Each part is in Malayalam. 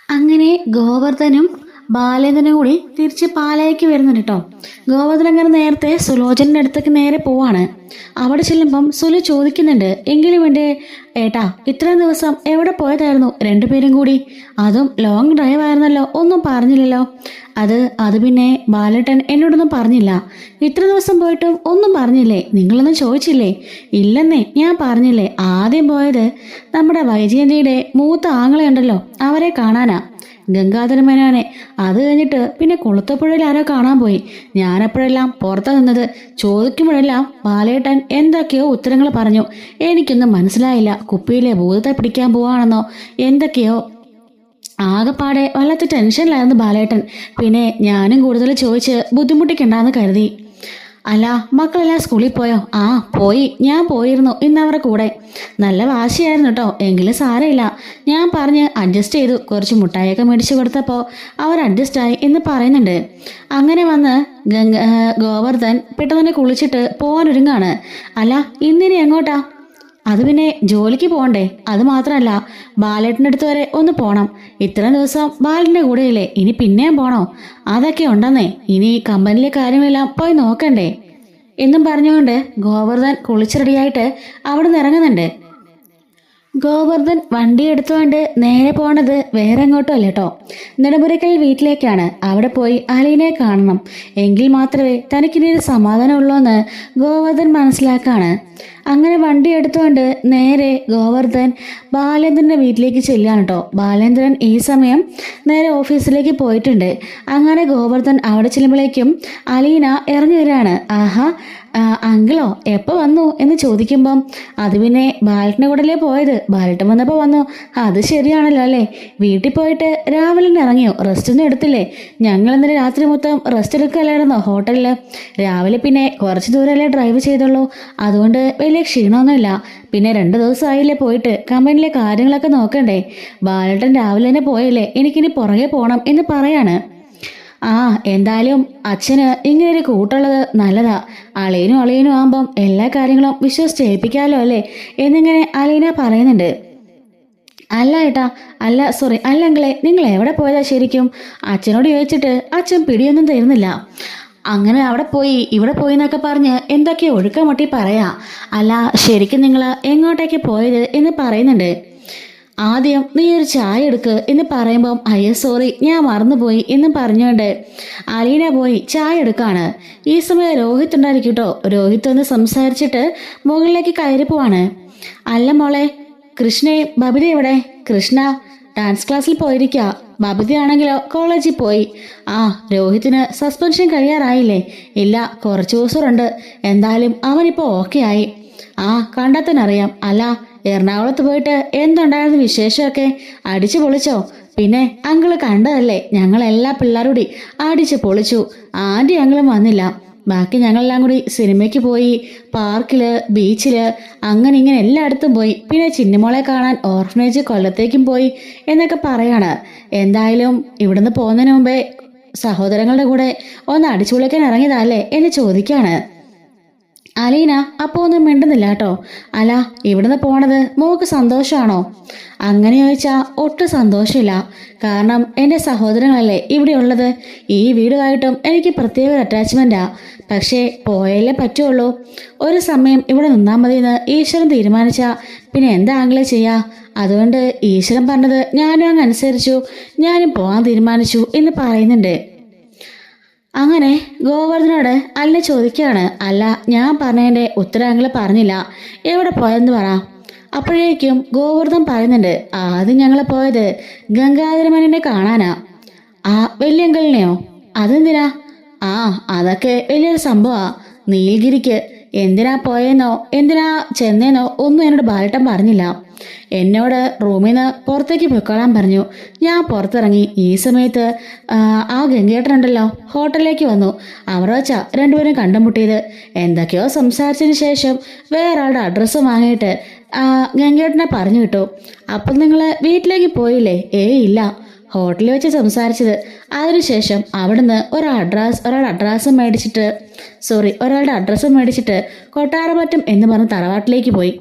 അങ്ങനെ ഗോവർദ്ധനും ബാലേന്ദ്രനും കൂടി തിരിച്ച് പാലയ്ക്ക് വരുന്നുണ്ട് കേട്ടോ. ഗോവർദ്ധൻ അങ്ങനെ നേരത്തെ സുലോചനയുടെ അടുത്തേക്ക് നേരെ പോവാണ്. അവിടെ ചെല്ലുമ്പം സുലു ചോദിക്കുന്നുണ്ട്, എങ്കിലും എൻ്റെ ഏട്ടാ ഇത്രയും ദിവസം എവിടെ പോയതായിരുന്നു രണ്ടുപേരും കൂടി? അതും ലോങ് ഡ്രൈവ് ആയിരുന്നല്ലോ, ഒന്നും പറഞ്ഞില്ലല്ലോ. അത് പിന്നെ ബാലേട്ടൻ എന്നോടൊന്നും പറഞ്ഞില്ല. ഇത്ര ദിവസം പോയിട്ടും ഒന്നും പറഞ്ഞില്ലേ? നിങ്ങളൊന്നും ചോദിച്ചില്ലേ? ഇല്ലെന്നേ, ഞാൻ പറഞ്ഞില്ലേ, ആദ്യം പോയത് നമ്മുടെ വൈജയന്തിയുടെ മൂത്ത ആങ്ങളയുണ്ടല്ലോ, അവരെ കാണാനാ, ഗംഗാധര മേനോനെ. അത് കഴിഞ്ഞിട്ട് പിന്നെ കുളത്തപ്പുഴയിൽ ആരോ കാണാൻ പോയി. ഞാനപ്പോഴെല്ലാം പുറത്തു നിന്നത്. ചോദിക്കുമ്പോഴെല്ലാം ബാലേട്ടൻ എന്തൊക്കെയോ ഉത്തരങ്ങൾ പറഞ്ഞു. എനിക്കൊന്നും മനസ്സിലായില്ല. കുപ്പിയിലെ ഭൂതത്തെ പിടിക്കാൻ പോവാണെന്നോ എന്തൊക്കെയോ. ആകെപ്പാടെ വല്ലാത്ത ടെൻഷനിലായിരുന്നു ബാലേട്ടൻ. പിന്നെ ഞാനും കൂടുതൽ ചോദിച്ച് ബുദ്ധിമുട്ടിക്കണ്ടെന്ന് കരുതി. അല്ല, മക്കളെല്ലാം സ്കൂളിൽ പോയോ? ആ പോയി, ഞാൻ പോയിരുന്നു ഇന്ന് അവരുടെ കൂടെ. നല്ല വാശിയായിരുന്നു കേട്ടോ, എങ്കിലും സാരമില്ല, ഞാൻ പറഞ്ഞ് അഡ്ജസ്റ്റ് ചെയ്തു. കുറച്ച് മുട്ടായൊക്കെ മേടിച്ചു കൊടുത്തപ്പോൾ അവർ അഡ്ജസ്റ്റായി എന്ന് പറയുന്നുണ്ട്. അങ്ങനെ വന്ന് ഗോവർദ്ധൻ പെട്ടെന്ന് തന്നെ കുളിച്ചിട്ട് പോകാനൊരുങ്ങാണ്. അല്ല, ഇന്നിനി എങ്ങോട്ടാ? അത് പിന്നെ ജോലിക്ക് പോകണ്ടേ? അത് മാത്രമല്ല, ബാലേട്ടൻ്റെ അടുത്ത് വരെ ഒന്ന് പോണം. ഇത്രയും ദിവസം ബാലൻ്റെ കൂടെയല്ലേ, ഇനി പിന്നെയും പോണോ? അതൊക്കെ ഉണ്ടെന്നേ, ഇനി കമ്പനിയിലെ കാര്യങ്ങളെല്ലാം പോയി നോക്കണ്ടേ എന്നും പറഞ്ഞുകൊണ്ട് ഗോവർദ്ധൻ കുളിച്ച് റെഡിയായിട്ട് അവിടെ നിന്ന് ഇറങ്ങുന്നുണ്ട്. ഗോവർദ്ധൻ വണ്ടി എടുത്തുകൊണ്ട് നേരെ പോണത് വേറെ എങ്ങോട്ടും അല്ല കേട്ടോ, നെടുമുറിക്കൽ വീട്ടിലേക്കാണ്. അവിടെ പോയി അലീനെ കാണണം, എങ്കിൽ മാത്രമേ തനിക്കിനി ഒരു സമാധാനമുള്ളൂ എന്ന് ഗോവർദ്ധൻ മനസ്സിലാക്കാണ്. അങ്ങനെ വണ്ടി എടുത്തുകൊണ്ട് നേരെ ഗോവർദ്ധൻ ബാലേന്ദ്രൻ്റെ വീട്ടിലേക്ക് ചെല്ലുകയാണ് കേട്ടോ. ബാലേന്ദ്രൻ ഈ സമയം നേരെ ഓഫീസിലേക്ക് പോയിട്ടുണ്ട്. അങ്ങനെ ഗോവർദ്ധൻ അവിടെ ചെല്ലുമ്പോഴേക്കും അലീന ഇറങ്ങി വരികയാണ്. ആഹാ, അങ്കിളോ എപ്പോൾ വന്നു എന്ന് ചോദിക്കുമ്പം, അത് പിന്നെ ബാലറ്റിൻ്റെ കൂടെയല്ലേ പോയത്, ബാലറ്റൻ വന്നപ്പോൾ വന്നു. അത് ശരിയാണല്ലോ അല്ലേ? വീട്ടിൽ പോയിട്ട് രാവിലെ ഇറങ്ങിയോ? റെസ്റ്റ് ഒന്നും എടുത്തില്ലേ? ഞങ്ങൾ ഇന്നലെ രാത്രി മൊത്തം റെസ്റ്റ് എടുക്കുകയല്ലായിരുന്നോ ഹോട്ടലിൽ? രാവിലെ പിന്നെ കുറച്ച് ദൂരമല്ലേ ഡ്രൈവ് ചെയ്തുള്ളൂ, അതുകൊണ്ട് വലിയ ക്ഷീണമൊന്നുമില്ല. പിന്നെ 2 ദിവസമായില്ലേ പോയിട്ട്, കമ്പനിയിലെ കാര്യങ്ങളൊക്കെ നോക്കണ്ടേ? ബാലട്ടൻ രാവിലെ തന്നെ പോയല്ലേ, എനിക്കിനി പുറകെ പോകണം എന്ന് പറയാണ്. ആ, എന്തായാലും അച്ഛന് ഇങ്ങനൊരു കൂട്ടുള്ളത് നല്ലതാ. അളിയനും ആകുമ്പം എല്ലാ കാര്യങ്ങളും വിശ്വസിച്ച് ഏൽപ്പിക്കാമല്ലോ അല്ലേ എന്നിങ്ങനെ അലീന പറയുന്നുണ്ട്. അല്ല ഏട്ടാ, അല്ലെങ്കിലേ നിങ്ങൾ എവിടെ പോയതാ ശരിക്കും? അച്ഛനോട് ചോദിച്ചിട്ട് അച്ഛൻ പിടിയൊന്നും തരുന്നില്ല. അങ്ങനെ അവിടെ പോയി ഇവിടെ പോയി എന്നൊക്കെ പറഞ്ഞ് എന്തൊക്കെയോ ഒഴുക്കമൊട്ടി പറയാ. അല്ല, ശരിക്കും നിങ്ങൾ എങ്ങോട്ടേക്ക് പോയത് എന്ന് പറയുന്നുണ്ട്. ആദ്യം നീ ഒരു ചായ എടുക്ക് എന്ന് പറയുമ്പം, അയ്യോ സോറി, ഞാൻ മറന്നുപോയി എന്ന് പറഞ്ഞുകൊണ്ട് അലീന പോയി ചായ എടുക്കാണ്. ഈ സമയം രോഹിത് ഉണ്ടായിരിക്കും കേട്ടോ. രോഹിത് ഒന്ന് സംസാരിച്ചിട്ട് മുകളിലേക്ക് കയറി പോവാണ്. അല്ല മോളെ, കൃഷ്ണയും ബബിത എവിടെ? കൃഷ്ണ ഡാൻസ് ക്ലാസ്സിൽ പോയിരിക്കുക, ബബിതയാണെങ്കിലോ കോളേജിൽ പോയി. ആ, രോഹിത്തിന് സസ്പെൻഷൻ കഴിയാറായില്ലേ? ഇല്ല, കുറച്ച് ദിവസമുണ്ട്. എന്തായാലും അവനിപ്പോൾ ഓക്കെ ആയി. ആ, കണ്ടെത്താനറിയാം. അല്ല, എറണാകുളത്ത് പോയിട്ട് എന്തുണ്ടായിരുന്നു വിശേഷമൊക്കെ? അടിച്ചു പൊളിച്ചോ? പിന്നെ അങ്കിള് കണ്ടതല്ലേ, ഞങ്ങളെല്ലാ പിള്ളേരോടി അടിച്ചു പൊളിച്ചു. ആൻറ്റി അങ്കിളും വന്നില്ല. ബാക്കി ഞങ്ങളെല്ലാം കൂടി സിനിമയ്ക്ക് പോയി, പാർക്കില്, ബീച്ചില്, അങ്ങനെ ഇങ്ങനെ എല്ലായിടത്തും പോയി. പിന്നെ ചിന്നിമോളെ കാണാൻ ഓർഫനേജ് കൊല്ലത്തേക്കും പോയി എന്നൊക്കെ പറയാണ്. എന്തായാലും ഇവിടുന്ന് പോകുന്നതിന് മുമ്പേ സഹോദരങ്ങളുടെ കൂടെ ഒന്ന് അടിച്ചു പൊളിക്കാൻ ഇറങ്ങിയതല്ലേ എന്ന് ചോദിക്കാണ്. അലീന അപ്പോൾ ഒന്നും മിണ്ടുന്നില്ല കേട്ടോ. അല്ല, ഇവിടുന്ന് പോണത് മോക്ക് സന്തോഷമാണോ? അങ്ങനെ ചോദിച്ചാൽ ഒട്ടും സന്തോഷമില്ല. കാരണം എൻ്റെ സഹോദരങ്ങളല്ലേ ഇവിടെ ഉള്ളത്. ഈ വീടുമായിട്ടും എനിക്ക് പ്രത്യേക ഒരു അറ്റാച്ച്മെൻറ്റാ. പക്ഷേ പോയാലേ പറ്റുള്ളൂ. ഒരു സമയം ഇവിടെ നിന്നാൽ മതിയെന്ന് ഈശ്വരൻ തീരുമാനിച്ചാൽ പിന്നെ എന്താ ആംഗിളെ ചെയ്യുക? അതുകൊണ്ട് ഈശ്വരൻ പറഞ്ഞത് ഞാനും അങ്ങ് അനുസരിച്ചു, ഞാനും പോകാൻ തീരുമാനിച്ചു എന്ന് പറയുന്നുണ്ട്. അങ്ങനെ ഗോവർദ്ധനോട് അല്ല ചോദിക്കുകയാണ്, അല്ല ഞാൻ പറഞ്ഞതിൻ്റെ ഉത്തരങ്ങൾ പറഞ്ഞില്ല, എവിടെ പോയെന്ന് പറ. അപ്പോഴേക്കും ഗോവർദ്ധൻ പറയുന്നുണ്ട്, ആദ്യം ഞങ്ങൾ പോയത് ഗംഗാധരമേനോനെ കാണാനാ. ആ, വലിയങ്കളിനെയോ? അതെന്തിനാ? ആ, അതൊക്കെ വലിയൊരു സംഭവമാ. നീലഗിരിക്ക് എന്തിനാ പോയെന്നോ എന്തിനാ ചെന്നേന്നോ ഒന്നും എന്നോട് ബാലട്ടൻ പറഞ്ഞില്ല. എന്നോട് റൂമിൽ നിന്ന് പുറത്തേക്ക് പൊയ്ക്കോളാൻ പറഞ്ഞു. ഞാൻ പുറത്തിറങ്ങി. ഈ സമയത്ത് ആ ഗംഗേട്ടനുണ്ടല്ലോ ഹോട്ടലിലേക്ക് വന്നു. അവിടെ വെച്ചാ രണ്ടുപേരും കണ്ടുമുട്ടിയത്. എന്തൊക്കെയോ സംസാരിച്ചതിന് ശേഷം വേറെ ആളുടെ അഡ്രസ്സ് വാങ്ങിയിട്ട് ഗംഗേട്ടനെ പറഞ്ഞു വിട്ടു. അപ്പം നിങ്ങൾ വീട്ടിലേക്ക് പോയില്ലേ? ഇല്ല, ഹോട്ടലിൽ വെച്ച് സംസാരിച്ചത്. അതിനുശേഷം അവിടുന്ന് ഒരാളുടെ അഡ്രസ്സ് മേടിച്ചിട്ട് കൊട്ടാരമറ്റം എന്ന് പറഞ്ഞ് തറവാട്ടിലേക്ക് പോയി.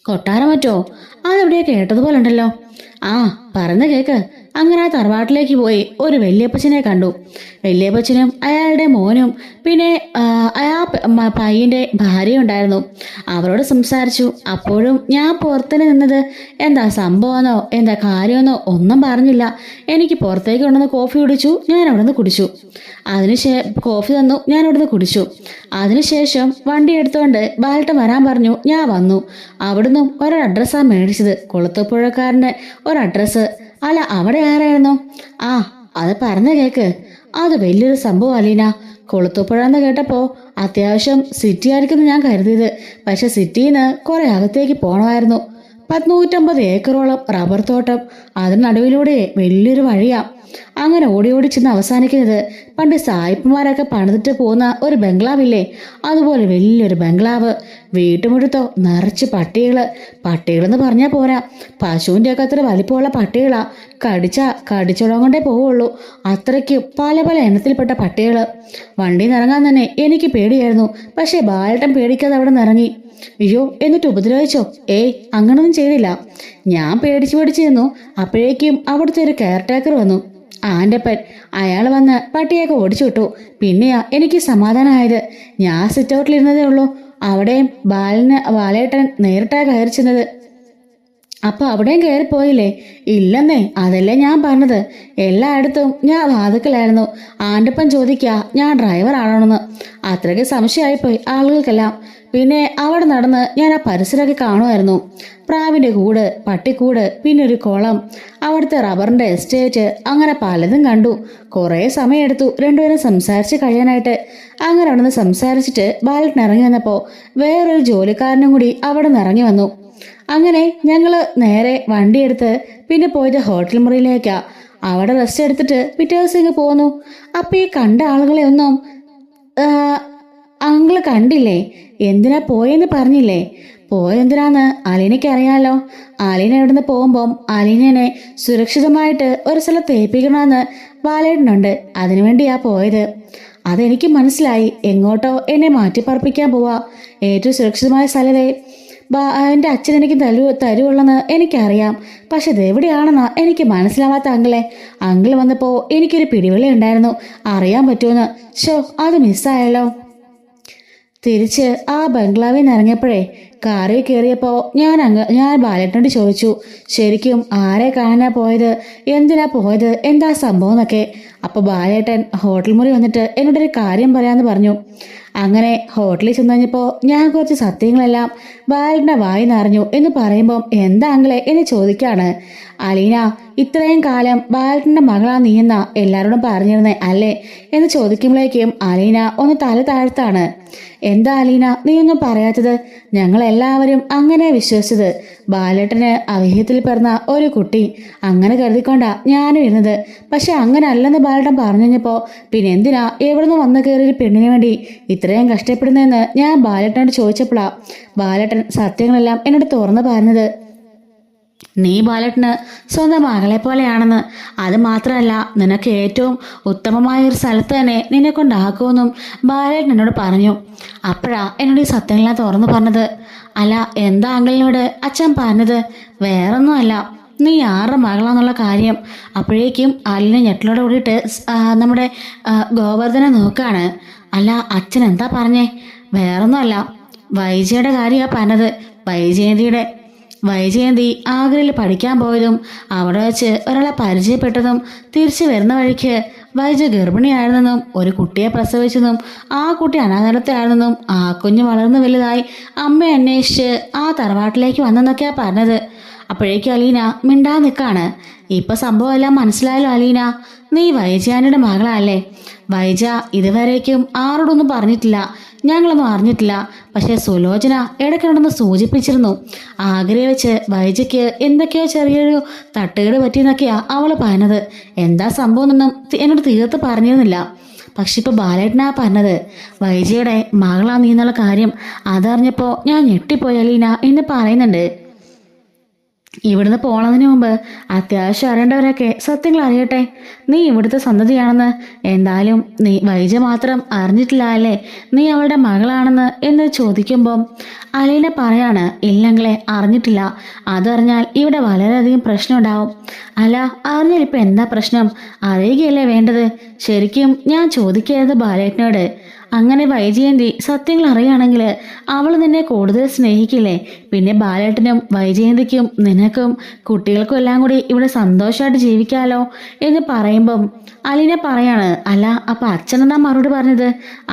കൊട്ടാരമറ്റോ? അതെവിടെയോ കേട്ടതുപോലെ ഉണ്ടല്ലോ. ആ പറഞ്ഞ കേക്ക്. അങ്ങനെ ആ തറവാട്ടിലേക്ക് പോയി ഒരു വല്യപ്പച്ചനെ കണ്ടു. വല്യപ്പച്ചനും അയാളുടെ മോനും പിന്നെ പയ്യന്റെ ഭാര്യയും ഉണ്ടായിരുന്നു. അവരോട് സംസാരിച്ചു. അപ്പോഴും ഞാൻ പുറത്തുനിന്ന് നിന്നത് എന്താ സംഭവമെന്നോ എന്താ കാര്യമെന്നോ ഒന്നും പറഞ്ഞില്ല. എനിക്ക് പുറത്തേക്ക് കൊണ്ടുവന്ന് കോഫി കുടിച്ചു, ഞാൻ അവിടെ നിന്ന് കുടിച്ചു. കോഫി തന്നു, ഞാൻ അവിടുന്ന് കുടിച്ചു. അതിനുശേഷം വണ്ടി എടുത്തുകൊണ്ട് ബാലട്ടൻ വരാൻ പറഞ്ഞു. ഞാൻ വന്നു. അവിടുന്ന് ഒരു അഡ്രസ്സാണ് മേടിച്ചത്, കൊളുത്തുപുഴക്കാരൻ്റെ ഒരു അഡ്രസ്സ്. അല്ല, അവിടെ ആരായിരുന്നു? ആ അത് പറഞ്ഞ കേക്ക്. അത് വലിയൊരു സംഭവം അലീന. കൊളുത്തുപുഴ എന്ന് കേട്ടപ്പോൾ അത്യാവശ്യം സിറ്റി ആയിരിക്കുമെന്ന് ഞാൻ കരുതിയത്. പക്ഷെ സിറ്റിയിൽ നിന്ന് കുറെ അകത്തേക്ക് പോകണമായിരുന്നു. 150 ഏക്കറോളം റബ്ബർ തോട്ടം, അതിന് നടുവിലൂടെ വലിയൊരു വഴിയാ. അങ്ങനെ ഓടി ഓടി ചെന്ന് അവസാനിക്കുന്നത് പണ്ട് സായിപ്പന്മാരൊക്കെ പണിതിട്ട് പോകുന്ന ഒരു ബംഗ്ലാവില്ലേ, അതുപോലെ വലിയൊരു ബംഗ്ലാവ്. വീട്ടുമുറ്റത്തോ നിറച്ച് പട്ടികളെന്ന് പറഞ്ഞാൽ പോരാ, പശുവിൻ്റെ ഒക്കെ അത്ര വലിപ്പമുള്ള പട്ടികളാ. കടിച്ചോളം കൊണ്ടേ പോവുള്ളൂ, അത്രയ്ക്ക് പല പല എണ്ണത്തിൽപ്പെട്ട പട്ടികൾ. വണ്ടിയിൽ നിന്ന് ഇറങ്ങാൻ തന്നെ എനിക്ക് പേടിയായിരുന്നു. പക്ഷേ ബാലട്ടൻ പേടിക്കാതെ അവിടെ നിന്ന് ഇറങ്ങി. അയ്യോ, എന്നിട്ട് ഉപദ്രവിച്ചോ? ഏയ്, അങ്ങനൊന്നും ചെയ്തില്ല. ഞാൻ പേടിച്ചു ചെന്നു. അപ്പോഴേക്കും അവിടുത്തെ ഒരു കെയർ ടേക്കർ വന്നു, ആൻ്റപ്പൻ. അയാൾ വന്ന് പട്ടിയൊക്കെ ഓടിച്ചു വിട്ടു. പിന്നെയാ എനിക്ക് സമാധാനമായത്. ഞാൻ സിറ്റ് ഔട്ടിലിരുന്നതേ ഉള്ളൂ. അവിടെയും ബാലേട്ടൻ നേരിട്ടാ കയറി ചെന്നത്. അപ്പൊ അവിടെയും കയറിപ്പോയില്ലേ? ഇല്ലെന്നേ, അതല്ലേ ഞാൻ പറഞ്ഞത്. എല്ലായിടത്തും ഞാൻ വാതുക്കലായിരുന്നു. ആൻ്റപ്പൻ ചോദിക്കാ ഞാൻ ഡ്രൈവർ ആണോന്ന്. അത്രയ്ക്ക് സംശയമായിപ്പോയി ആളുകൾക്കെല്ലാം. പിന്നെ അവിടെ നടന്ന് ഞാൻ ആ പരിസരമൊക്കെ കാണുമായിരുന്നു. പ്രാവിൻ്റെ കൂട്, പട്ടിക്കൂട്, പിന്നെ ഒരു കുളം, അവിടുത്തെ റബ്ബറിൻ്റെ എസ്റ്റേറ്റ്, അങ്ങനെ പലതും കണ്ടു. കുറേ സമയമെടുത്തു രണ്ടുപേരും സംസാരിച്ച് കഴിയാനായിട്ട്. അങ്ങനെ അവിടെ നിന്ന് സംസാരിച്ചിട്ട് ബാലട്ടൻ ഇറങ്ങി വന്നപ്പോൾ വേറൊരു ജോലിക്കാരനും കൂടി അവിടെ നിന്ന് ഇറങ്ങി വന്നു. അങ്ങനെ ഞങ്ങൾ നേരെ വണ്ടിയെടുത്ത് പിന്നെ പോയത് ഹോട്ടൽ മുറിയിലേക്കാ. അവിടെ റെസ്റ്റ് എടുത്തിട്ട് പിറ്റേ ദിവസം ഇങ്ങ് പോന്നു. അപ്പം ഈ കണ്ട ആളുകളെ ഒന്നും അങ്കിള് കണ്ടില്ലേ? എന്തിനാ പോയെന്ന് പറഞ്ഞില്ലേ? പോയെന്തിനാന്ന് അലീനയ്ക്ക് അറിയാലോ. അലീന ഇവിടുന്ന് പോകുമ്പം അലീനനെ സുരക്ഷിതമായിട്ട് ഒരു സ്ഥലത്ത് ഏൽപ്പിക്കണമെന്ന് ബാലേട്ടനുണ്ട്. അതിനുവേണ്ടിയാ പോയത്. അതെനിക്ക് മനസ്സിലായി. എങ്ങോട്ടോ എന്നെ മാറ്റിപ്പറപ്പിക്കാൻ പോവാ. ഏറ്റവും സുരക്ഷിതമായ സ്ഥലത്തെ എൻ്റെ അച്ഛൻ എനിക്ക് തരുവുള്ളെന്ന് എനിക്കറിയാം. പക്ഷെ ഇതെവിടെയാണെന്നാ എനിക്ക് മനസ്സിലാവാത്ത അങ്കിളെ. അങ്കിൾ വന്നപ്പോൾ എനിക്കൊരു പിടിവിളി ഉണ്ടായിരുന്നു, അറിയാൻ പറ്റുമെന്ന്. അത് മിസ്സായല്ലോ. തിരിച്ച് ആ ബംഗ്ലാവിൽ നിന്ന് ഇറങ്ങിയപ്പോഴേ കാറിൽ കയറിയപ്പോൾ ഞാൻ ബാലേട്ടനോട് ചോദിച്ചു, ശരിക്കും ആരെ കാണാനാ പോയത്, എന്തിനാ പോയത്, എന്താ സംഭവം എന്നൊക്കെ. അപ്പോൾ ബാലേട്ടൻ ഹോട്ടൽ മുറി വന്നിട്ട് എന്നോടൊരു കാര്യം പറയാമെന്ന് പറഞ്ഞു. അങ്ങനെ ഹോട്ടലിൽ ചെന്ന് കഴിഞ്ഞപ്പോൾ ഞാൻ കുറച്ച് സത്യങ്ങളെല്ലാം ബാലേട്ടൻ്റെ വായി നിറഞ്ഞു എന്ന് പറയുമ്പം എന്താ അങ്കിളെ എന്ന് ചോദിക്കാണ്. അലീന ഇത്രയും കാലം ബാലേട്ടൻ്റെ മകളാ നീയെന്നാ എല്ലാവരോടും പറഞ്ഞിരുന്നേ അല്ലേ എന്ന് ചോദിക്കുമ്പോഴേക്കും അലീന ഒന്ന് തല താഴ്ത്താണ്. എന്താ അലീന നീയൊന്നും പറയാത്തത്? ഞങ്ങളെല്ലാവരും അങ്ങനെ വിശ്വസിച്ചത്. ബാലേട്ടന് അവിഹിതത്തിൽ പിറന്ന ഒരു കുട്ടി അങ്ങനെ കരുതിക്കൊണ്ടാ ഞാനും ഇരുന്നത്. പക്ഷെ അങ്ങനെ അല്ലെന്ന് ബാലേട്ടൻ പറഞ്ഞു കഴിഞ്ഞപ്പോൾ പിന്നെ എന്തിനാ എവിടുന്ന് വന്നു കയറിയൊരു പെണ്ണിന് വേണ്ടി ഇത്രയും കഷ്ടപ്പെടുന്നതെന്ന് ഞാൻ ബാലേട്ടനോട് ചോദിച്ചപ്പോഴാ ബാലേട്ടൻ സത്യങ്ങളെല്ലാം എന്നോട് തുറന്നു പറഞ്ഞത്. നീ ബാലേട്ടന് സ്വന്തം മകളെ പോലെയാണെന്ന്. അത് മാത്രമല്ല, നിനക്ക് ഏറ്റവും ഉത്തമമായ ഒരു സ്ഥലത്ത് തന്നെ നിന്നെ കൊണ്ടാക്കുമെന്നും ബാലേട്ടൻ എന്നോട് പറഞ്ഞു. അപ്പോഴാ എന്നോട് ഈ സത്യങ്ങളെല്ലാം തുറന്നു പറഞ്ഞത്. അല്ല, എന്താ അങ്കിളിനോട് അച്ഛൻ പറഞ്ഞത്? വേറൊന്നുമല്ല, നീ ആരുടെ മകളാന്നുള്ള കാര്യം. അപ്പോഴേക്കും അലിനെ ഞെട്ടലോടെ കൂടിയിട്ട് നമ്മുടെ ഗോവർദ്ധനെ നോക്കാണ്. അല്ല, അച്ഛൻ എന്താ പറഞ്ഞേ? വേറൊന്നുമല്ല, വൈജയുടെ കാര്യമാണ് പറഞ്ഞത്. വൈജയന്തി ആഗ്രയിൽ പഠിക്കാൻ പോയതും അവിടെ വെച്ച് ഒരാളെ പരിചയപ്പെട്ടതും തിരിച്ചു വരുന്ന വഴിക്ക് വൈജ ഗർഭിണിയായിരുന്നെന്നും ഒരു കുട്ടിയെ പ്രസവിച്ചെന്നും ആ കുട്ടി അനാഥാലയത്തിലായിരുന്നെന്നും ആ കുഞ്ഞ് വളർന്നു വലുതായി അമ്മയെ അന്വേഷിച്ച് ആ തറവാട്ടിലേക്ക് വന്നെന്നൊക്കെയാണ് പറഞ്ഞത്. അപ്പോഴേക്കും അലീന മിണ്ടാ നിൽക്കാണ്. ഇപ്പം സംഭവം എല്ലാം മനസ്സിലായല്ലോ അലീന. നീ വൈജയാനിയുടെ മകളല്ലേ? വൈജ ഇതുവരേക്കും ആരോടൊന്നും പറഞ്ഞിട്ടില്ല, ഞങ്ങളൊന്നും അറിഞ്ഞിട്ടില്ല. പക്ഷേ സുലോചന ഇടയ്ക്കിടന്ന് സൂചിപ്പിച്ചിരുന്നു. ആഗ്രഹം വെച്ച് വൈജയ്ക്ക് എന്തൊക്കെയോ ചെറിയൊരു തട്ടുകേട് പറ്റിയെന്നൊക്കെയാ അവൾ പറഞ്ഞത്. എന്താ സംഭവം എന്നൊന്നും എന്നോട് തീർത്ത് പറഞ്ഞിരുന്നില്ല. പക്ഷെ ഇപ്പോൾ ബാലേട്ടനാ പറഞ്ഞത് വൈജയുടെ മകളാ നീ എന്നുള്ള കാര്യം. അതറിഞ്ഞപ്പോൾ ഞാൻ ഞെട്ടിപ്പോയി അലീന എന്ന് പറയുന്നുണ്ട്. ഇവിടുന്ന് പോണതിന് മുമ്പ് അത്യാവശ്യം അറിയേണ്ടവരൊക്കെ സത്യങ്ങൾ അറിയട്ടെ. നീ ഇവിടുത്തെ സന്തതിയാണെന്ന് എന്തായാലും വൈജ മാത്രം അറിഞ്ഞിട്ടില്ല അല്ലേ നീ അവളുടെ മകളാണെന്ന് എന്ന് ചോദിക്കുമ്പം അലീന പറയാണ്, ഇല്ലെങ്കിലേ അറിഞ്ഞിട്ടില്ല. അതറിഞ്ഞാൽ ഇവിടെ വളരെയധികം പ്രശ്നം ഉണ്ടാവും. അല്ല, അറിഞ്ഞാൽ ഇപ്പം എന്താ പ്രശ്നം? അറിയുകയല്ലേ വേണ്ടത്. ശരിക്കും ഞാൻ ചോദിക്കരുത് ബാലേട്ടനോട്. അങ്ങനെ വൈജയന്തി സത്യങ്ങൾ അറിയുകയാണെങ്കിൽ അവൾ നിന്നെ കൂടുതൽ സ്നേഹിക്കില്ലേ? പിന്നെ ബാലേട്ടനും വൈജയന്തിക്കും നിനക്കും കുട്ടികൾക്കും എല്ലാം കൂടി ഇവിടെ സന്തോഷമായിട്ട് ജീവിക്കാലോ എന്ന് പറയുമ്പം അലീന പറയാണ്, അല്ല അപ്പം അച്ഛനെന്നാ മറുപടി പറഞ്ഞത്?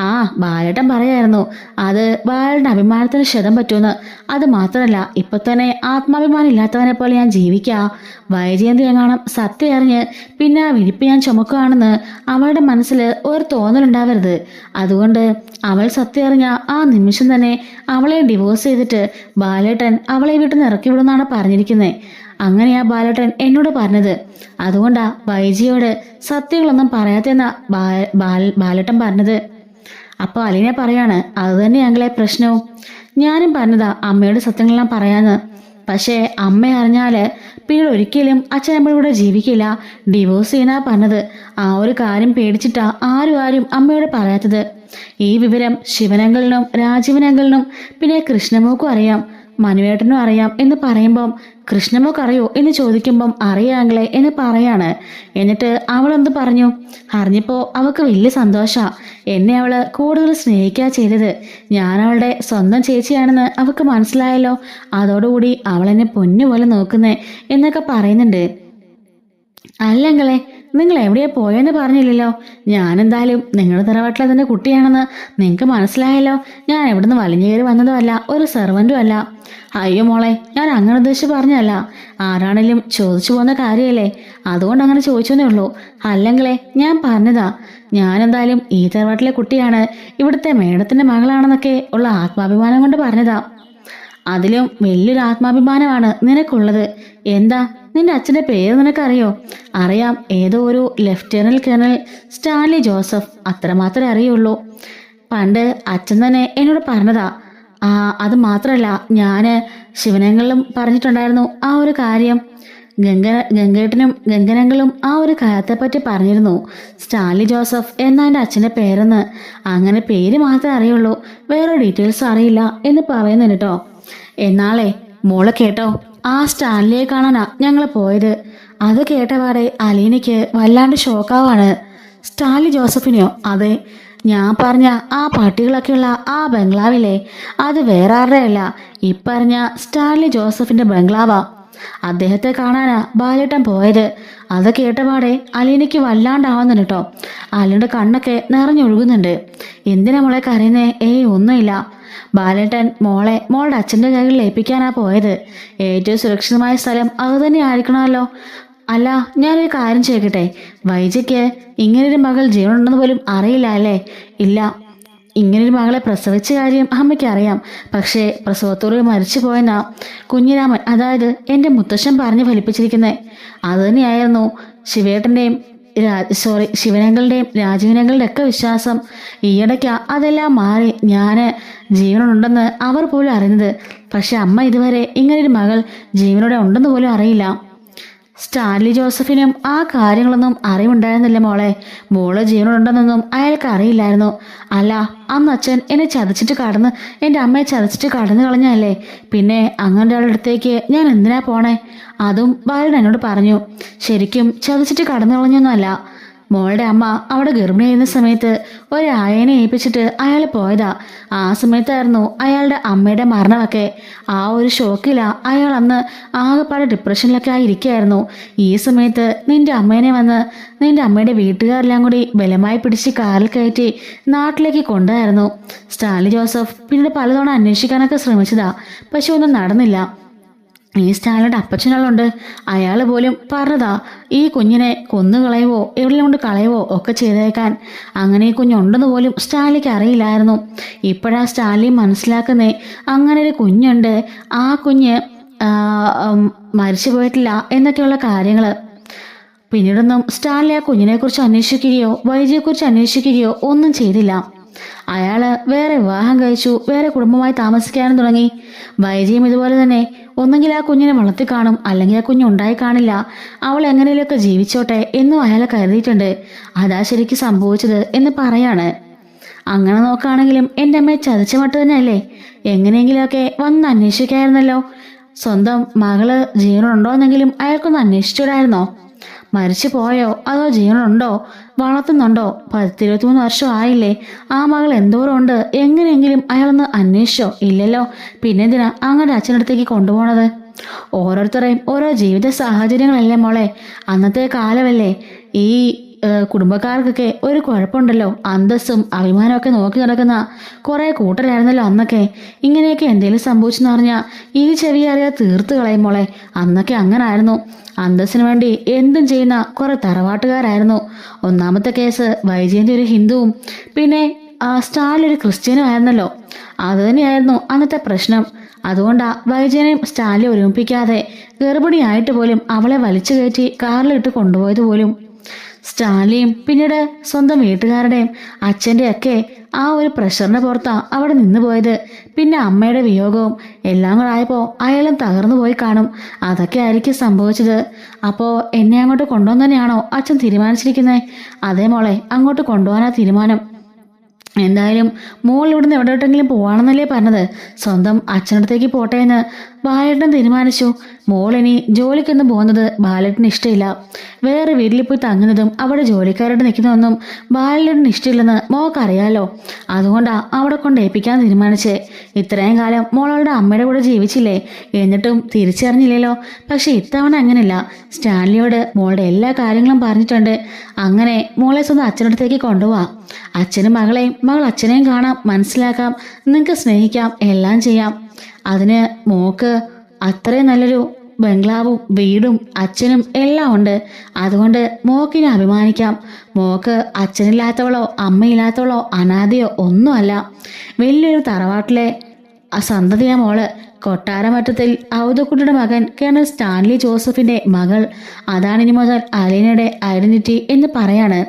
ആ, ബാലേട്ടൻ പറയായിരുന്നു അത് ബാലേട്ടൻ്റെ അഭിമാനത്തിന് ക്ഷതം പറ്റുമെന്ന്. അത് മാത്രമല്ല ഇപ്പൊ തന്നെ ആത്മാഭിമാനം ഇല്ലാത്തവനെ പോലെ ഞാൻ ജീവിക്കാം. വൈജയന്തി എങ്ങാണം സത്യം അറിഞ്ഞ് പിന്നെ ആ വിരിപ്പ് ഞാൻ ചുമക്കുകയാണെന്ന് അവളുടെ മനസ്സിൽ ഒരു തോന്നലുണ്ടാവരുത്. അതുകൊണ്ട് അവൾ സത്യം അറിഞ്ഞ ആ നിമിഷം തന്നെ അവളെ ഡിവോഴ്സ് ചെയ്തിട്ട് ബാലേട്ടൻ അവളെ വീട്ടിൽ നിന്ന് ഇറക്കി വിടുമെന്നാണ് പറഞ്ഞിരിക്കുന്നത്. അങ്ങനെയാ ബാലേട്ടൻ എന്നോട് പറഞ്ഞത്. അതുകൊണ്ടാ വൈജിയോട് സത്യങ്ങളൊന്നും പറയാത്തെന്നാ ബാലേട്ടൻ പറഞ്ഞത്. അപ്പോൾ അലീന പറയാണ്, അത് തന്നെ ഞങ്ങളെ പ്രശ്നവും. ഞാനും പറഞ്ഞതാ അമ്മയോട് സത്യങ്ങളെല്ലാം പറയാന്ന്. പക്ഷേ അമ്മ അറിഞ്ഞാല് പിന്നീട് ഒരിക്കലും അച്ഛൻ നമ്മളിവിടെ ജീവിക്കില്ല, ഡിവോഴ്സ് ചെയ്യാനാ പറഞ്ഞത്. ആ ഒരു കാര്യം പേടിച്ചിട്ടാ ആരും അമ്മയോട് പറയാത്തത്. ഈ വിവരം ശിവനങ്കലിനും രാജീവനങ്കലിനും പിന്നെ കൃഷ്ണമോക്കും അറിയാം, മനുവേട്ടനും അറിയാം എന്ന് പറയുമ്പം കൃഷ്ണമോക്ക് അറിയോ എന്ന് ചോദിക്കുമ്പം അറിയാങ്ങളെ എന്ന് പറയാണ്. എന്നിട്ട് അവളെന്ത് പറഞ്ഞു? അറിഞ്ഞപ്പോൾ അവൾക്ക് വലിയ സന്തോഷാ. എന്നെ അവള് കൂടുതൽ സ്നേഹിക്കുക ചെയ്തത്. ഞാൻ അവളുടെ സ്വന്തം ചേച്ചിയാണെന്ന് അവൾക്ക് മനസ്സിലായല്ലോ. അതോടുകൂടി അവളെന്നെ പൊന്നുപോലെ നോക്കുന്നേ എന്നൊക്കെ പറയുന്നുണ്ട്. അല്ലെങ്കിലേ നിങ്ങൾ എവിടെയാ പോയെന്ന് പറഞ്ഞില്ലല്ലോ. ഞാനെന്തായാലും നിങ്ങളുടെ തറവാട്ടിലെ തന്നെ കുട്ടിയാണെന്ന് നിങ്ങൾക്ക് മനസ്സിലായല്ലോ. ഞാൻ എവിടുന്ന് വലിഞ്ഞു കയറി വന്നതുമല്ല, ഒരു സെർവൻറ്റും അല്ല. അയ്യോ മോളെ, ഞാൻ അങ്ങനെ ഉദ്ദേശിച്ച് പറഞ്ഞല്ല. ആരാണെങ്കിലും ചോദിച്ചു പോകുന്ന കാര്യമല്ലേ, അതുകൊണ്ട് അങ്ങനെ ചോദിച്ചെന്നേ ഉള്ളൂ. അല്ലെങ്കിലേ ഞാൻ പറഞ്ഞതാ, ഞാനെന്തായാലും ഈ തറവാട്ടിലെ കുട്ടിയാണ്, ഇവിടുത്തെ മേഡത്തിൻ്റെ മകളാണെന്നൊക്കെ ഉള്ള ആത്മാഭിമാനം കൊണ്ട് പറഞ്ഞതാ. അതിലും വലിയൊരു ആത്മാഭിമാനമാണ് നിനക്കുള്ളത്. എന്താ, നിന്റെ അച്ഛൻ്റെ പേര് നിനക്കറിയോ? അറിയാം, ഏതോ ഒരു ലഫ്റ്റനന്റ് കേണൽ സ്റ്റാൻലി ജോസഫ്, അത്രമാത്രമേ അറിയുള്ളൂ. പണ്ട് അച്ഛൻ തന്നെ എന്നോട് പറഞ്ഞതാ. അത് മാത്രമല്ല, ഞാൻ ശിവനങ്ങളിലും പറഞ്ഞിട്ടുണ്ടായിരുന്നു ആ ഒരു കാര്യം. ഗംഗേട്ടനും ഗംഗനങ്ങളും ആ ഒരു കാര്യത്തെപ്പറ്റി പറഞ്ഞിരുന്നു. സ്റ്റാൻലി ജോസഫ് എന്നാ എൻ്റെ അച്ഛൻ്റെ പേരെന്ന്. അങ്ങനെ പേര് മാത്രമേ അറിയുള്ളൂ, വേറെ ഡീറ്റെയിൽസ് അറിയില്ല എന്ന് പറയുന്നു കേട്ടോ. എന്നാളെ മോളെ കേട്ടോ, ആ സ്റ്റാൻലിയെ കാണാനാ ഞങ്ങൾ പോയത്. അത് കേട്ടപാടെ അലീനയ്ക്ക് വല്ലാണ്ട് ഷോക്കാവാണ്. സ്റ്റാൻലി ജോസഫിനെയോ? അതെ, ഞാൻ പറഞ്ഞ ആ പട്ടികളൊക്കെയുള്ള ആ ബംഗ്ലാവില്ലേ, അത് വേറെ ആരുടെയല്ല, ഇപ്പറഞ്ഞ സ്റ്റാൻലി ജോസഫിന്റെ ബംഗ്ലാവാ. അദ്ദേഹത്തെ കാണാനാ ബാലേട്ടൻ പോയത്. അത് കേട്ടപാടെ അലീനയ്ക്ക് വല്ലാണ്ടാവുന്നുണ്ട് കേട്ടോ. അലീനയുടെ കണ്ണൊക്കെ നിറഞ്ഞൊഴുകുന്നുണ്ട്. എന്തിനാ മോളെ കരയുന്നേ? ഒന്നുമില്ല. ബാലേട്ടൻ മോളുടെ അച്ഛൻ്റെ കൈകളിൽ ഏൽപ്പിക്കാനാ പോയത്. ഏറ്റവും സുരക്ഷിതമായ സ്ഥലം അത് തന്നെ ആയിരിക്കണമല്ലോ. അല്ല, ഞാനൊരു കാര്യം ചോദിക്കട്ടെ, വൈജയ്ക്ക് ഇങ്ങനൊരു മകൾ ജീവനുണ്ടെന്ന് പോലും അറിയില്ല അല്ലേ? ഇല്ല, ഇങ്ങനൊരു മകളെ പ്രസവിച്ച കാര്യം അമ്മയ്ക്ക് അറിയാം. പക്ഷേ പ്രസവത്തോട് മരിച്ചു പോയെന്നാ കുഞ്ഞിരാമൻ, അതായത് എൻ്റെ മുത്തശ്ശൻ പറഞ്ഞു ഫലിപ്പിച്ചിരിക്കുന്നത്. അതുതന്നെയായിരുന്നു ശിവേട്ടൻ്റെയും ശിവനങ്ങളുടെയും രാജീവനങ്ങളുടെ ഒക്കെ വിശ്വാസം. ഈയിടയ്ക്ക് അതെല്ലാം മാറി ഞാൻ ജീവനുണ്ടെന്ന് അവർ പോലും അറിയുന്നത്. പക്ഷെ അമ്മ ഇതുവരെ ഇങ്ങനൊരു മകൾ ജീവനോടെ ഉണ്ടെന്ന് പോലും അറിയില്ല. സ്റ്റാൻലി ജോസഫിനും ആ കാര്യങ്ങളൊന്നും അറിവുണ്ടായിരുന്നില്ല മോളെ. മോള് ജീവനുണ്ടെന്നൊന്നും അയാൾക്ക് അറിയില്ലായിരുന്നു. അല്ല, അന്ന് അച്ഛൻ എന്നെ ചതച്ചിട്ട് കടന്ന്, എൻ്റെ അമ്മയെ ചതച്ചിട്ട് കടന്നു കളഞ്ഞല്ലേ. പിന്നെ അങ്ങനെ ഒരാളുടെ അടുത്തേക്ക് ഞാൻ എന്തിനാ പോണേ? അതും ബാലൻ എന്നോട് പറഞ്ഞു. ശരിക്കും ചതച്ചിട്ട് കടന്നു കളഞ്ഞൊന്നുമല്ല. മോളുടെ അമ്മ അവിടെ ഗർഭിണിയായിരുന്ന സമയത്ത് ഒരായനെ ഏൽപ്പിച്ചിട്ട് അയാൾ പോയതാ. ആ സമയത്തായിരുന്നു അയാളുടെ അമ്മയുടെ മരണമൊക്കെ. ആ ഒരു ഷോക്കിലാ അയാൾ അന്ന് ആകെപ്പാടെ ഡിപ്രഷനിലൊക്കെ ആയിരിക്കുകയായിരുന്നു. ഈ സമയത്ത് നിന്റെ അമ്മേനെ വന്ന് നിന്റെ അമ്മയുടെ വീട്ടുകാരെല്ലാം കൂടി ബലമായി പിടിച്ച് കാറിൽ കയറ്റി നാട്ടിലേക്ക് കൊണ്ടുപോയായിരുന്നു. സ്റ്റാൻലി ജോസഫ് പിന്നീട് പലതവണ അന്വേഷിക്കാനൊക്കെ ശ്രമിച്ചതാ, പക്ഷെ ഒന്നും നടന്നില്ല. ഈ സ്റ്റാൻലിയുടെ അപ്പച്ചനാളുണ്ട്, അയാൾ പോലും പറഞ്ഞതാ ഈ കുഞ്ഞിനെ കൊന്നുകളയുവോ എവിടെയും കൊണ്ട് കളയുവോ ഒക്കെ ചെയ്തേക്കാൻ. അങ്ങനെ ഈ കുഞ്ഞുണ്ടെന്ന് പോലും സ്റ്റാൻലിക്ക് അറിയില്ലായിരുന്നു. ഇപ്പോഴാ സ്റ്റാൻലി മനസ്സിലാക്കുന്നേ അങ്ങനെ ഒരു കുഞ്ഞുണ്ട്, ആ കുഞ്ഞ് മരിച്ചു പോയിട്ടില്ല എന്നൊക്കെയുള്ള കാര്യങ്ങൾ. പിന്നീടൊന്നും സ്റ്റാൻലി ആ കുഞ്ഞിനെക്കുറിച്ച് അന്വേഷിക്കുകയോ വൈജിയെക്കുറിച്ച് അന്വേഷിക്കുകയോ ഒന്നും ചെയ്തില്ല. അയാൾ വേറെ വിവാഹം കഴിച്ചു, വേറെ കുടുംബമായി താമസിക്കാനും തുടങ്ങി. വൈജിയും ഇതുപോലെ തന്നെ ഒന്നെങ്കിൽ ആ കുഞ്ഞിനെ വളർത്തി കാണും, അല്ലെങ്കിൽ ആ കുഞ്ഞ് ഉണ്ടായി കാണില്ല, അവൾ എങ്ങനെയൊക്കെ ജീവിച്ചോട്ടെ എന്നും അയാൾ കരുതിയിട്ടുണ്ട്. അതാ ശരിക്കും സംഭവിച്ചത് എന്ന് പറയാണ്. അങ്ങനെ നോക്കുകയാണെങ്കിലും എൻ്റെ അമ്മയെ ചതിച്ച മട്ട് തന്നെയല്ലേ. എങ്ങനെയെങ്കിലുമൊക്കെ വന്ന് അന്വേഷിക്കായിരുന്നല്ലോ. സ്വന്തം മകള് ജീവനുണ്ടോ എന്നെങ്കിലും അയാൾക്കൊന്ന് അന്വേഷിച്ചിടായിരുന്നോ? മരിച്ചു പോയോ അതോ ജീവനുണ്ടോ, വളർത്തുന്നുണ്ടോ? 10-23 വർഷം ആയില്ലേ, ആ മകൾ എന്തോരം ഉണ്ട്, എങ്ങനെയെങ്കിലും അയാളൊന്ന് അന്വേഷിച്ചോ? ഇല്ലല്ലോ. പിന്നെ എന്തിനാ അങ്ങനെ അച്ഛനടുത്തേക്ക് കൊണ്ടുപോണത്? ഓരോരുത്തരെയും ഓരോ ജീവിത സാഹചര്യങ്ങളല്ലേ മോളെ. അന്നത്തെ കാലമല്ലേ. ഈ കുടുംബക്കാർക്കൊക്കെ ഒരു കുഴപ്പമുണ്ടല്ലോ, അന്തസ്സും അഭിമാനമൊക്കെ നോക്കി നടക്കുന്ന കുറെ കൂട്ടരായിരുന്നല്ലോ അന്നൊക്കെ. ഇങ്ങനെയൊക്കെ എന്തെങ്കിലും സംഭവിച്ചെന്ന് പറഞ്ഞാൽ ഈ ചെവി അറിയാതെ തീർത്ത് കളയും മോളെ. അന്നൊക്കെ അങ്ങനെ ആയിരുന്നു. അന്തസ്സിന് വേണ്ടി എന്തും ചെയ്യുന്ന കുറെ തറവാട്ടുകാരായിരുന്നു. ഒന്നാമത്തെ കേസ് വൈജയന്തി ഒരു ഹിന്ദുവും പിന്നെ സ്റ്റാലിൻ ഒരു ക്രിസ്ത്യനും ആയിരുന്നല്ലോ. അതുതന്നെയായിരുന്നു അന്നത്തെ പ്രശ്നം. അതുകൊണ്ടാ വൈജയനെയും സ്റ്റാലിനെ ഒരുമിപ്പിക്കാതെ ഗർഭിണിയായിട്ട് പോലും അവളെ വലിച്ചു കയറ്റി കാറിലിട്ട് കൊണ്ടുപോയത് പോലും. സ്റ്റാലിയും പിന്നീട് സ്വന്തം വീട്ടുകാരുടെയും അച്ഛൻ്റെ ഒക്കെ ആ ഒരു പ്രഷറിന് പുറത്താ അവിടെ നിന്ന് പോയത്. പിന്നെ അമ്മയുടെ വിയോഗവും എല്ലാം കൂടെ ആയപ്പോൾ അയാളും തകർന്നു പോയി കാണും. അതൊക്കെ ആയിരിക്കും സംഭവിച്ചത്. അപ്പോൾ എന്നെ അങ്ങോട്ട് കൊണ്ടുപോകാൻ തന്നെയാണോ അച്ഛൻ തീരുമാനിച്ചിരിക്കുന്നത്? അതേ മോളെ, അങ്ങോട്ട് കൊണ്ടുപോകാനാ തീരുമാനം. എന്തായാലും മോൾ ഇവിടുന്ന് എവിടെയോട്ടെങ്കിലും പോവാണെന്നല്ലേ പറഞ്ഞത്. സ്വന്തം അച്ഛനടുത്തേക്ക് പോട്ടെ എന്ന് ബാലേട്ടൻ തീരുമാനിച്ചു. മോളിനി ജോലിക്കൊന്നും പോകുന്നത് ബാലേട്ടന് ഇഷ്ടമില്ല. വേറെ വീട്ടിൽ പോയി തങ്ങുന്നതും അവിടെ ജോലിക്കാരോട് നിൽക്കുന്നതൊന്നും ബാലേട്ടന് ഇഷ്ടമില്ലെന്ന് മോൾക്കറിയാലോ. അതുകൊണ്ടാ അവിടെ കൊണ്ട് ഏൽപ്പിക്കാൻ തീരുമാനിച്ചേ. ഇത്രയും കാലം മോളുടെ അമ്മയുടെ കൂടെ ജീവിച്ചില്ലേ, എന്നിട്ടും തിരിച്ചറിഞ്ഞില്ലല്ലോ. പക്ഷെ ഇത്തവണ അങ്ങനെയല്ല. സ്റ്റാൻലിയോട് മോളുടെ എല്ലാ കാര്യങ്ങളും പറഞ്ഞിട്ടുണ്ട്. അങ്ങനെ മോളെ സ്വന്തം അച്ഛനടുത്തേക്ക് കൊണ്ടുപോവാം. അച്ഛനും മകളെയും മകൾ അച്ഛനെയും കാണാം, മനസ്സിലാക്കാം, നിങ്ങൾക്ക് സ്നേഹിക്കാം, എല്ലാം ചെയ്യാം. അതിന് മോക്ക് അത്രയും നല്ലൊരു ബംഗ്ലാവും വീടും അച്ഛനും എല്ലാം ഉണ്ട്. അതുകൊണ്ട് മോക്കിനെ അഭിമാനിക്കാം. മോക്ക് അച്ഛനില്ലാത്തവളോ അമ്മയില്ലാത്തവളോ അനാഥയോ ഒന്നുമല്ല. വലിയൊരു തറവാട്ടിലെ സന്തതിയാ മോള്. കൊട്ടാരമറ്റത്തിൽ ഔദക്കുട്ടിയുടെ മകൻ കേണൽ സ്റ്റാൻലി ജോസഫിന്റെ മകൾ. അതാണിനി മുതൽ അലീനയുടെ ഐഡന്റിറ്റി എന്ന് പറയാണ്.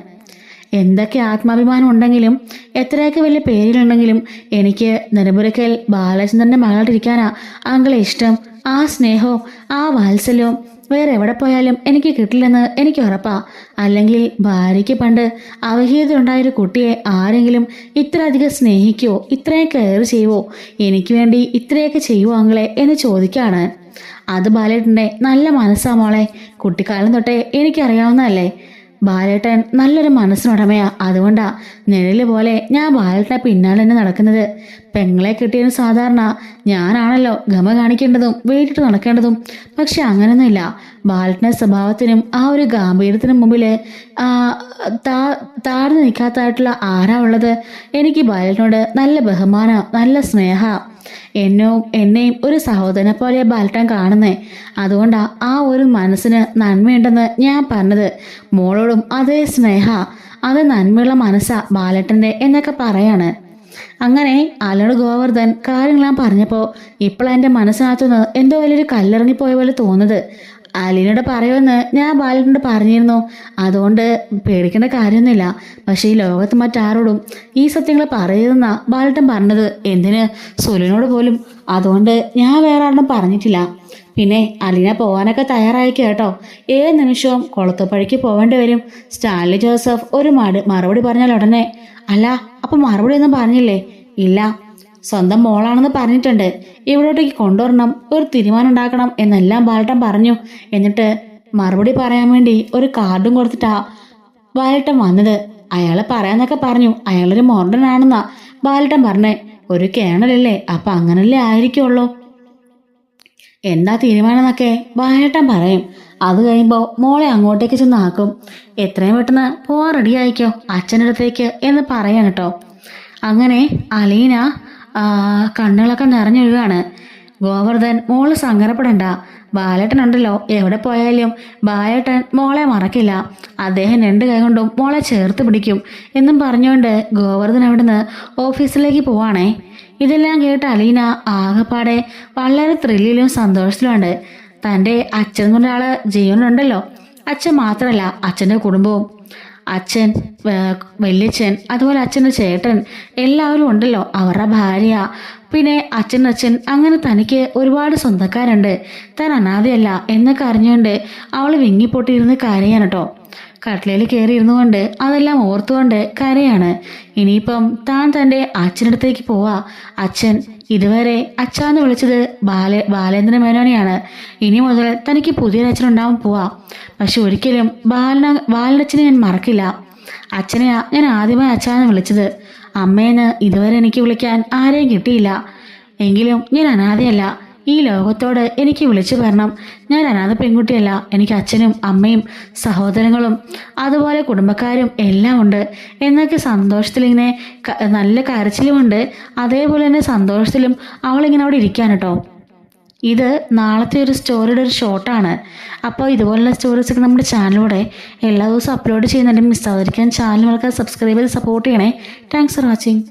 എന്തൊക്കെ ആത്മാഭിമാനം ഉണ്ടെങ്കിലും എത്രയൊക്കെ വലിയ പേരിലുണ്ടെങ്കിലും എനിക്ക് നെടുമ്പുരക്കൽ ബാലചന്ദ്രന്റെ മകളായിട്ടിരിക്കാനാ അങ്കിളെ ഇഷ്ടം. ആ സ്നേഹവും ആ വാത്സല്യവും വേറെ എവിടെ പോയാലും എനിക്ക് കിട്ടില്ലെന്ന് എനിക്ക് ഉറപ്പാ. അല്ലെങ്കിൽ ഭാര്യയ്ക്ക് പണ്ട് അവഹേദയുണ്ടായൊരു കുട്ടിയെ ആരെങ്കിലും ഇത്രയധികം സ്നേഹിക്കുവോ, ഇത്രയും കെയർ ചെയ്യുവോ, എനിക്ക് വേണ്ടി ഇത്രയൊക്കെ ചെയ്യുവോ അങ്ങളെ എന്ന് ചോദിക്കാണ്. അത് ബാലേട്ടൻ്റെ നല്ല മനസ്സാ മോളെ. കുട്ടിക്കാലം തൊട്ടേ എനിക്കറിയാവുന്നതല്ലേ. ബാലേട്ടൻ നല്ലൊരു മനസ്സിനുടമയാ. അതുകൊണ്ടാ നിഴല് പോലെ ഞാൻ ബാലേട്ടനെ പിന്നാലെ തന്നെ നടക്കുന്നത്. പെങ്ങളെ കിട്ടിയതിന് സാധാരണ ഞാനാണല്ലോ ഗമ കാണിക്കേണ്ടതും വീട്ടിട്ട് നടക്കേണ്ടതും. പക്ഷെ അങ്ങനെയൊന്നുമില്ല. ബാലേട്ടൻ്റെ സ്വഭാവത്തിനും ആ ഒരു ഗാംഭീര്യത്തിനും മുമ്പിൽ താഴ്ന്നു നിൽക്കാത്തതായിട്ടുള്ള ആരാ ഉള്ളത്? എനിക്ക് ബാലേട്ടനോട് നല്ല ബഹുമാനം, നല്ല സ്നേഹ. എന്നെയും ഒരു സഹോദരനെ പോലെ ബാലേട്ടൻ കാണുന്നേ. അതുകൊണ്ടാ ആ ഒരു മനസ്സിന് നന്മയുണ്ടെന്ന് ഞാൻ പറഞ്ഞത്. മോളോടും അതേ സ്നേഹ, അത് നന്മയുള്ള മനസ്സാ ബാലേട്ടൻ്റെ എന്നൊക്കെ പറയാണ്. അങ്ങനെ അലട് ഗോവർദ്ധൻ കാര്യങ്ങളെല്ലാം പറഞ്ഞപ്പോൾ ഇപ്പോഴാണ് എൻ്റെ മനസ്സിനകത്തുനിന്ന് എന്തോ വലിയൊരു കല്ലിറങ്ങിപ്പോയ പോലെ തോന്നുന്നത്. അലീനോട് പറയുമെന്ന് ഞാൻ ബാലേട്ടനോട് പറഞ്ഞിരുന്നു. അതുകൊണ്ട് പേടിക്കേണ്ട കാര്യമൊന്നുമില്ല. പക്ഷേ ഈ ലോകത്ത് മറ്റാരോടും ഈ സത്യങ്ങൾ പറയരുതെന്നാ ബാലേട്ടൻ പറഞ്ഞത്. എന്തിന്, സുലിനോട് പോലും. അതുകൊണ്ട് ഞാൻ വേറെ ആരോടും പറഞ്ഞിട്ടില്ല. പിന്നെ അലീന പോകാനൊക്കെ തയ്യാറായിക്കുക കേട്ടോ. ഏത് നിമിഷവും കൊളത്തുപഴിക്ക് പോവേണ്ടി വരും. സ്റ്റാൻലി ജോസഫ് ഒരു മറുപടി പറഞ്ഞാൽ ഉടനെ, അല്ല അപ്പം മറുപടി ഒന്നും പറഞ്ഞില്ലേ? ഇല്ല, സ്വന്തം മോളാണെന്ന് പറഞ്ഞിട്ടുണ്ട്. ഇവിടോട്ടേക്ക് കൊണ്ടുവരണം, ഒരു തീരുമാനം ഉണ്ടാക്കണം എന്നെല്ലാം ബാലേട്ടൻ പറഞ്ഞു. എന്നിട്ട് മറുപടി പറയാൻ വേണ്ടി ഒരു കാർഡും കൊടുത്തിട്ടാ ബാലേട്ടൻ വന്നത്. അയാൾ പറയാന്നൊക്കെ പറഞ്ഞു. അയാളൊരു മോഡേണാണെന്നാ ബാലേട്ടൻ പറഞ്ഞേ. ഒരു കേണലല്ലേ, അപ്പം അങ്ങനല്ലേ ആയിരിക്കുള്ളൂ. എന്താ തീരുമാനം എന്നൊക്കെ ബാലേട്ടൻ പറയും. അത് കഴിയുമ്പോൾ മോളെ അങ്ങോട്ടേക്ക് ചെന്ന് ആക്കും. എത്രയും പെട്ടെന്ന് പോവാൻ റെഡി ആയിക്കോ അച്ഛൻ്റെ അടുത്തേക്ക് എന്ന് പറയാൻ കേട്ടോ. അങ്ങനെ അലീന കണ്ണുകളൊക്കെ നിറഞ്ഞൊഴുകാണ്. ഗോവർദ്ധൻ മോള് സങ്കടപ്പെടണ്ട, ബാലേട്ടനുണ്ടല്ലോ, എവിടെ പോയാലും ബാലേട്ടൻ മോളെ മറക്കില്ല. അദ്ദേഹം 2 കൈ കൊണ്ടും മോളെ ചേർത്ത് പിടിക്കും എന്നും പറഞ്ഞുകൊണ്ട് ഗോവർദ്ധൻ അവിടുന്ന് ഓഫീസിലേക്ക് പോവാണേ. ഇതെല്ലാം കേട്ട് അലീന ആകെപ്പാടെ വളരെ ത്രില്ലിലും സന്തോഷത്തിലുമുണ്ട്. തൻ്റെ അച്ഛൻ എന്നൊരാള് ജീവനുണ്ടല്ലോ. അച്ഛൻ മാത്രമല്ല, അച്ഛൻ്റെ കുടുംബവും. അച്ഛൻ, വല്യച്ഛൻ, അതുപോലെ അച്ഛൻ്റെ ചേട്ടൻ എല്ലാവരും ഉണ്ടല്ലോ, അവരുടെ ഭാര്യ, പിന്നെ അച്ഛൻ അങ്ങനെ തനിക്ക് ഒരുപാട് സ്വന്തക്കാരുണ്ട്, താൻ അനാഥയല്ല എന്നൊക്കെ അറിഞ്ഞുകൊണ്ട് അവൾ വിങ്ങിപ്പൊട്ടിയിരുന്ന് കരയാണ് കേട്ടോ. കട്ടിലയിൽ കയറി ഇരുന്നു കൊണ്ട് അതെല്ലാം ഓർത്തുകൊണ്ട് കരയാണ്. ഇനിയിപ്പം താൻ തൻ്റെ അച്ഛനടുത്തേക്ക് പോവാ. അച്ഛൻ ഇതുവരെ അച്ഛാന്ന് വിളിച്ചത് ബാലേന്ദ്ര മേനോനെയാണ്. ഇനി മുതൽ തനിക്ക് പുതിയൊരു അച്ഛനുണ്ടാവാൻ പോവാ. പക്ഷെ ഒരിക്കലും ബാലനച്ഛനെ ഞാൻ മറക്കില്ല. അച്ഛനെയാ ഞാൻ ആദ്യമായി അച്ഛാന്ന് വിളിച്ചത്. അമ്മേന്ന് ഇതുവരെ എനിക്ക് വിളിക്കാൻ ആരെയും കിട്ടിയില്ല. എങ്കിലും ഞാൻ അനാഥയല്ല. ഈ ലോകത്തോട് എനിക്ക് വിളിച്ചു പറയണം, ഞാൻ അനാഥ പെൺകുട്ടിയല്ല. എനിക്ക് അച്ഛനും അമ്മയും സഹോദരങ്ങളും അതുപോലെ കുടുംബക്കാരും എല്ലാം ഉണ്ട് എന്നൊക്കെ സന്തോഷത്തിലിങ്ങനെ നല്ല കരച്ചിലുമുണ്ട്. അതേപോലെ തന്നെ സന്തോഷത്തിലും അവളിങ്ങനെ അവിടെ ഇരിക്കാൻ കേട്ടോ. ഇത് നാളത്തെ ഒരു സ്റ്റോറിയുടെ ഒരു ഷോർട്ടാണ്. അപ്പോൾ ഇതുപോലുള്ള സ്റ്റോറീസൊക്കെ നമ്മുടെ ചാനലിലൂടെ എല്ലാ ദിവസവും അപ്ലോഡ് ചെയ്യുന്നുണ്ടെങ്കിൽ മിസ്സാവാതിരിക്കാൻ ചാനൽ സബ്സ്ക്രൈബ് ചെയ്ത് സപ്പോർട്ട് ചെയ്യണേ. Thanks for watching.